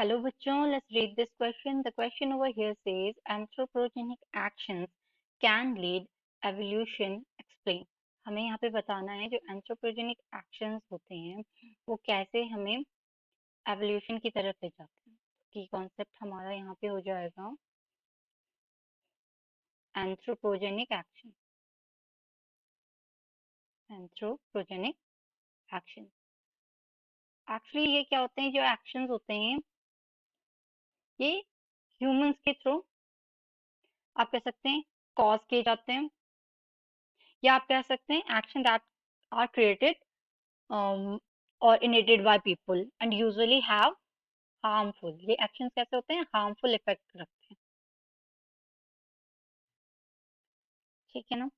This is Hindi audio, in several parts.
Hello बच्चों, let's read this question. The question over here says anthropogenic actions can lead evolution. Explain. हमें यहाँ पे बताना है जो anthropogenic actions होते हैं वो कैसे हमें evolution की तरफ ले जाते हैं. की कॉन्सेप्ट हमारा यहाँ पे हो जाएगा anthropogenic action. Anthropogenic action. Actually ये क्या होते हैं, जो एक्शंस होते हैं ये ह्यूमंस के थ्रू आप कह सकते हैं कॉज किए जाते हैं, या आप कह सकते हैं action that are created or initiated by people and usually have harmful. ये actions कैसे होते हैं, harmful effect रखते हैं. ठीक है ना.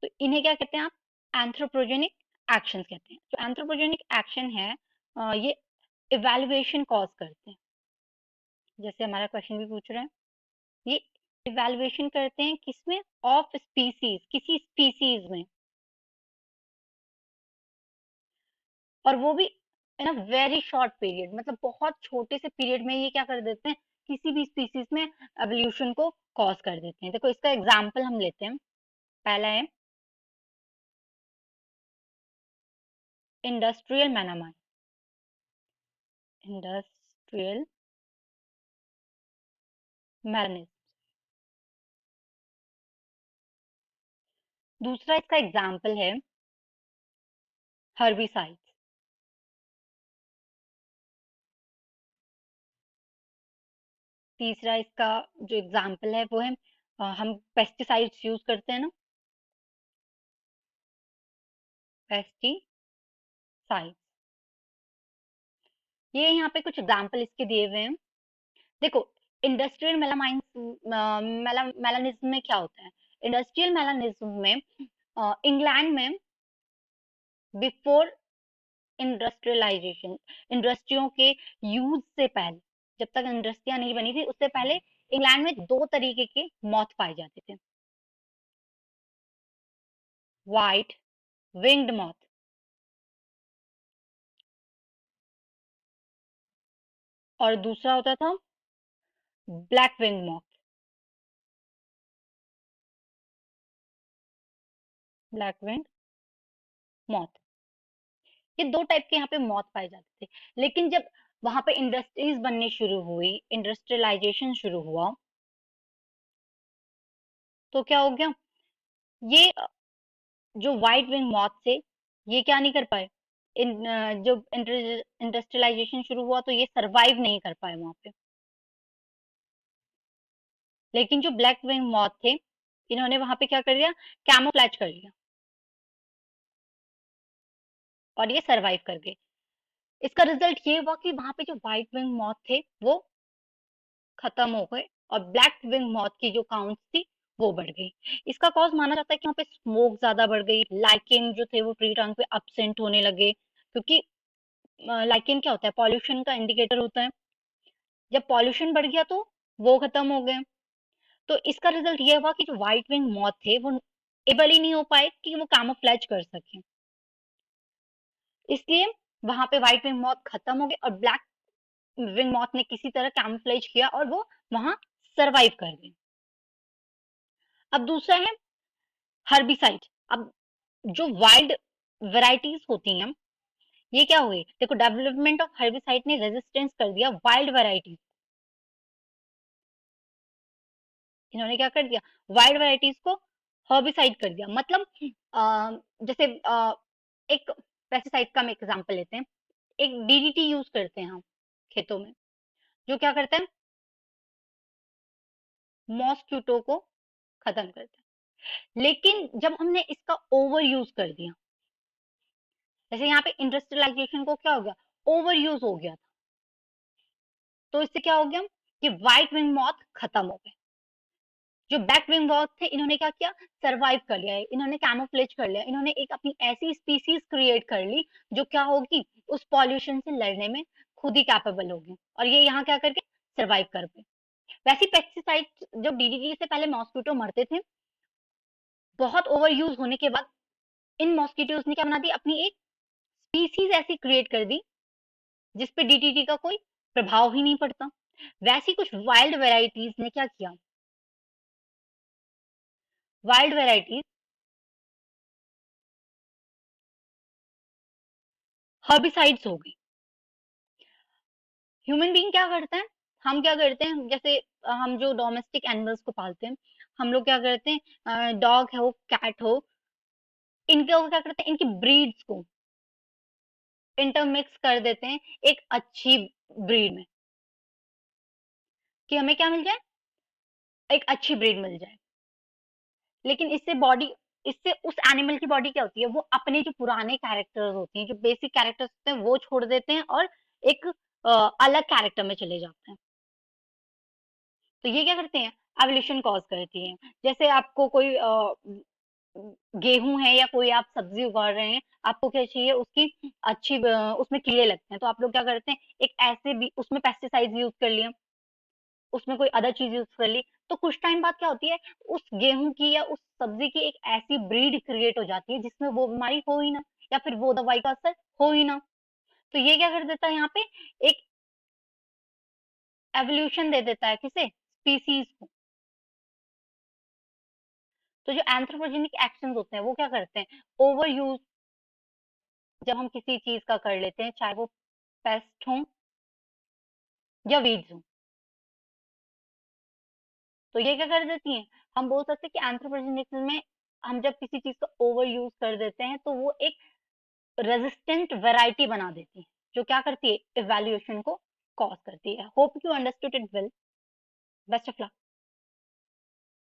तो इन्हें क्या कहते हैं आप एंथ्रोपोजेनिक एक्शंस कहते हैं. जो एंथ्रोपोजेनिक एक्शन है ये इवैल्यूएशन कॉज करते हैं. जैसे हमारा क्वेश्चन भी पूछ रहा है, ये इवैल्यूएशन करते हैं किसमें, ऑफ स्पीसीज, किसी स्पीसीज में, और वो भी इन अ वेरी शॉर्ट पीरियड. मतलब बहुत छोटे से पीरियड में ये क्या कर देते हैं, किसी भी स्पीसीज में एवोल्यूशन को कॉज कर देते हैं. देखो इसका एग्जांपल हम लेते हैं. पहला है इंडस्ट्रियल मेलामाइन. Industrial melanism. दूसरा इसका एग्जांपल है हर्बिसाइड. तीसरा इसका जो एग्जांपल है वो है हम पेस्टिसाइड्स यूज करते हैं ना, पेस्टिसाइड. ये यहाँ पे कुछ एग्जांपल इसके दिए हुए हैं. देखो इंडस्ट्रियल मेलानिज्म में क्या होता है. इंडस्ट्रियल मेलानिज्म में इंग्लैंड में बिफोर इंडस्ट्रियलाइजेशन, इंडस्ट्रियों के यूज से पहले, जब तक इंडस्ट्रियां नहीं बनी थी उससे पहले इंग्लैंड में दो तरीके के मॉथ पाए जाते थे. व्हाइट विंग्ड मॉथ और दूसरा होता था black wing moth. Black wing moth, ये दो टाइप के यहाँ पे मॉथ पाए जाते थे. लेकिन जब वहां पे इंडस्ट्रीज बनने शुरू हुई, इंडस्ट्रियलाइजेशन शुरू हुआ, तो क्या हो गया, ये जो व्हाइट विंग मॉथ थे ये क्या नहीं कर पाए. जो इंडस्ट्रियलाइजेशन शुरू हुआ तो ये सरवाइव नहीं कर पाए वहां पे. लेकिन जो ब्लैक विंग मॉथ थे इन्होंने वहां पे क्या कर दिया, कैमोफ्लेज कर लिया और ये सरवाइव कर गए. इसका रिजल्ट ये हुआ कि वहां पे जो व्हाइट विंग मॉथ थे वो खत्म हो गए और ब्लैक विंग मॉथ की जो काउंट थी वो बढ़ गई. इसका कॉज माना जाता है कि वहाँ पे स्मोक ज्यादा बढ़ गई, लाइकेन जो थे वो ट्री ट्रंक पे अपसेंट होने लगे, क्योंकि लाइकेन क्या होता है, पॉल्यूशन का इंडिकेटर होता है. जब पॉल्यूशन बढ़ गया तो वो खत्म हो गए. तो इसका रिजल्ट ये हुआ कि जो व्हाइट विंग मॉथ थे वो एबल ही नहीं हो पाए कि वो कैमोफ्लेज कर सके. इसलिए वहां पे व्हाइट विंग मॉथ खत्म हो गए और ब्लैक विंग मॉथ ने किसी तरह कैमोफ्लेज किया और वो वहां सरवाइव कर गए. अब दूसरा है हर्बिसाइड. अब जो वाइल्ड वेराइटीज होती हैं ये क्या हुए, देखो डेवलपमेंट ऑफ हर्बिसाइड ने रेजिस्टेंस कर दिया वाइल्ड वेराइटीज. इन्होंने क्या कर दिया, वाइल्ड वेराइटीज को हर्बिसाइड कर दिया. मतलब जैसे एक पेस्टिसाइड का हम एग्जांपल लेते हैं. एक डीडीटी यूज करते हैं हम खेतों में, जो क्या करता है, मॉस्क्यूटो को खत्म करता है. लेकिन जब हमने इसका ओवर यूज कर दिया, जैसे यहाँ पे इंडस्ट्रियलाइजेशन को क्या हो गया, ओवर यूज हो गया था, तो इससे क्या हो गया कि व्हाइट विंग मॉथ खत्म हो गए. जो ब्लैक विंग मॉथ थे इन्होंने क्या किया, सरवाइव कर लिया है, इन्होंने कैमोफ्लेज कर लिया, इन्होंने एक अपनी ऐसी स्पीसीज क्रिएट कर ली जो क्या होगी, उस पॉल्यूशन से लड़ने में खुद ही कैपेबल होगी और ये यहाँ क्या करके सरवाइव कर गए. वैसे पेस्टिसाइड जब डीडीटी से पहले मॉस्किटो मरते थे, बहुत ओवर यूज होने के बाद इन मॉस्किटोज ने क्या बना दी, अपनी एक स्पीसीज ऐसी क्रिएट कर दी जिसपे डीडीटी का कोई प्रभाव ही नहीं पड़ता। वैसी कुछ वाइल्ड वेराइटीज ने क्या किया, वाइल्ड वेराइटीज हर्बिसाइड्स हो गई। ह्यूमन बीइंग क्या करते हैं, हम क्या करते हैं, जैसे हम जो डोमेस्टिक एनिमल्स को पालते हैं, हम लोग क्या करते हैं, डॉग हो कैट हो, इनके वो क्या करते हैं, इनकी ब्रीड्स को इंटरमिक्स कर देते हैं एक अच्छी ब्रीड में, कि हमें क्या मिल जाए, एक अच्छी ब्रीड मिल जाए। लेकिन इससे बॉडी, इससे उस एनिमल की बॉडी क्या होती है, वो अपने जो पुराने कैरेक्टर्स होते हैं, जो बेसिक कैरेक्टर्स होते हैं, वो छोड़ देते हैं और एक अलग कैरेक्टर में चले जाते हैं। तो ये क्या करते हैं, एवोल्यूशन कॉज करती है। जैसे आपको कोई गेहूं है या कोई आप सब्जी उगा रहे हैं, आपको क्या चाहिए, उसकी अच्छी उसमें कीड़े लगते हैं, तो आप लोग क्या करते हैं, एक ऐसे भी उसमें पेस्टिसाइड यूज कर लिया, उसमें कोई अदर चीज यूज कर ली, तो कुछ टाइम बाद क्या होती है, उस गेहूं की या उस सब्जी की एक ऐसी ब्रीड क्रिएट हो जाती है जिसमें वो बीमारी हो ही ना, या फिर वो दवाई का असर हो ही ना। तो ये क्या कर देता है यहाँ पे, एक एवोल्यूशन दे देता है किसे, स्पीसीज को। तो जो एंथ्रोपोजेनिक एक्शंस होते हैं वो क्या करते हैं, ओवर यूज, जब हम किसी चीज का कर लेते हैं, चाहे वो पेस्ट हो या वीड्स हो, तो ये क्या कर देती हैं, हम बोल सकते हैं कि एंथ्रोपोजेनिक में हम जब किसी चीज का ओवर यूज कर देते हैं तो वो एक रेजिस्टेंट वैरायटी बना देती है, जो क्या करती है, इवैल्यूएशन को कॉज करती है। Hope you understood it well. Best of luck.